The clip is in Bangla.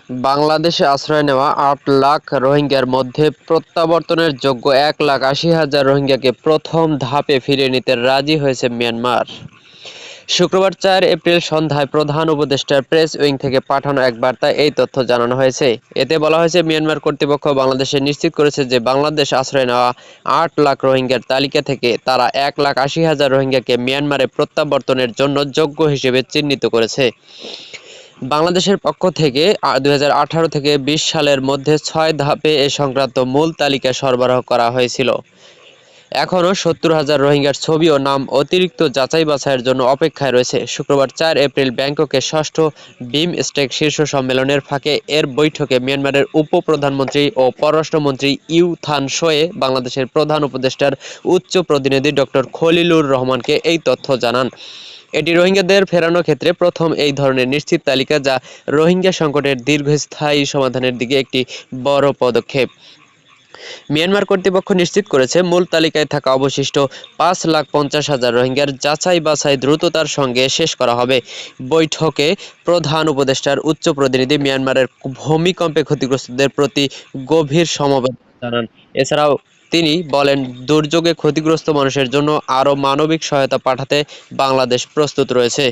বাংলাদেশে আশ্রয় নেওয়া ৮ লাখ রোহিঙ্গার মধ্যে প্রত্যাবর্তনের যোগ্য ১,৮০,০০০ রোহিঙ্গাকে প্রথম ধাপে ফিরিয়ে নিতে রাজি হয়েছে মিয়ানমার। শুক্রবার ৪ এপ্রিল সন্ধ্যায় প্রধান উপদেষ্টার প্রেস উইং থেকে পাঠানো এক বার্তায় এই তথ্য জানানো হয়েছে। এতে বলা হয়েছে, মিয়ানমার কর্তৃপক্ষ বাংলাদেশে নিশ্চিত করেছে যে বাংলাদেশ আশ্রয় নেওয়া ৮ লাখ রোহিঙ্গার তালিকা থেকে তারা ১,৮০,০০০ রোহিঙ্গাকে মিয়ানমারে প্রত্যাবর্তনের জন্য যোগ্য হিসেবে চিহ্নিত করেছে। বাংলাদেশের পক্ষ থেকে ২০১৮ থেকে ২০ সালের মধ্যে ৬ ধাপে এ সংক্রান্ত মূল তালিকা সরবরাহ করা হয়েছিল। এখনও ৭০,০০০ রোহিঙ্গার ছবি ও নাম অতিরিক্ত যাচাই-বাছাইয়ের জন্য অপেক্ষায় রয়েছে। শুক্রবার ৪ এপ্রিল ব্যাংককে ষষ্ঠ বিমস্টেক শীর্ষ সম্মেলনের ফাঁকে এর বৈঠকে মিয়ানমারের উপ-প্রধানমন্ত্রী ও পররাষ্ট্রমন্ত্রী ইউ থান সোয়ে বাংলাদেশের প্রধান উপদেষ্টার উচ্চ প্রতিনিধি ডক্টর খলিলুর রহমানকে এই তথ্য জানান। এটি রোহিঙ্গাদের ফেরানোর ক্ষেত্রে প্রথম এই ধরনের নিশ্চিত তালিকা, যা রোহিঙ্গা সংকটের দীর্ঘস্থায়ী সমাধানের দিকে একটি বড় পদক্ষেপ। মিয়ানমার কর্তৃপক্ষ নিশ্চিত করেছে, মূল তালিকায় থাকা অবশিষ্ট ৫,৫০,০০০ রোহিঙ্গার যাচাই-বাছাই দ্রুততার সঙ্গে শেষ করা হবে। বৈঠকে প্রধান উপদেষ্টার উচ্চ প্রতিনিধি মিয়ানমারের ভূমিকম্পে ক্ষতিগ্রস্তদের প্রতি গভীর সমবেদনা জানান। এছাড়াও তিনি বলেন, দুর্যোগে ক্ষতিগ্রস্ত মানুষের জন্য আরও মানবিক সহায়তা পাঠাতে বাংলাদেশ প্রস্তুত রয়েছে।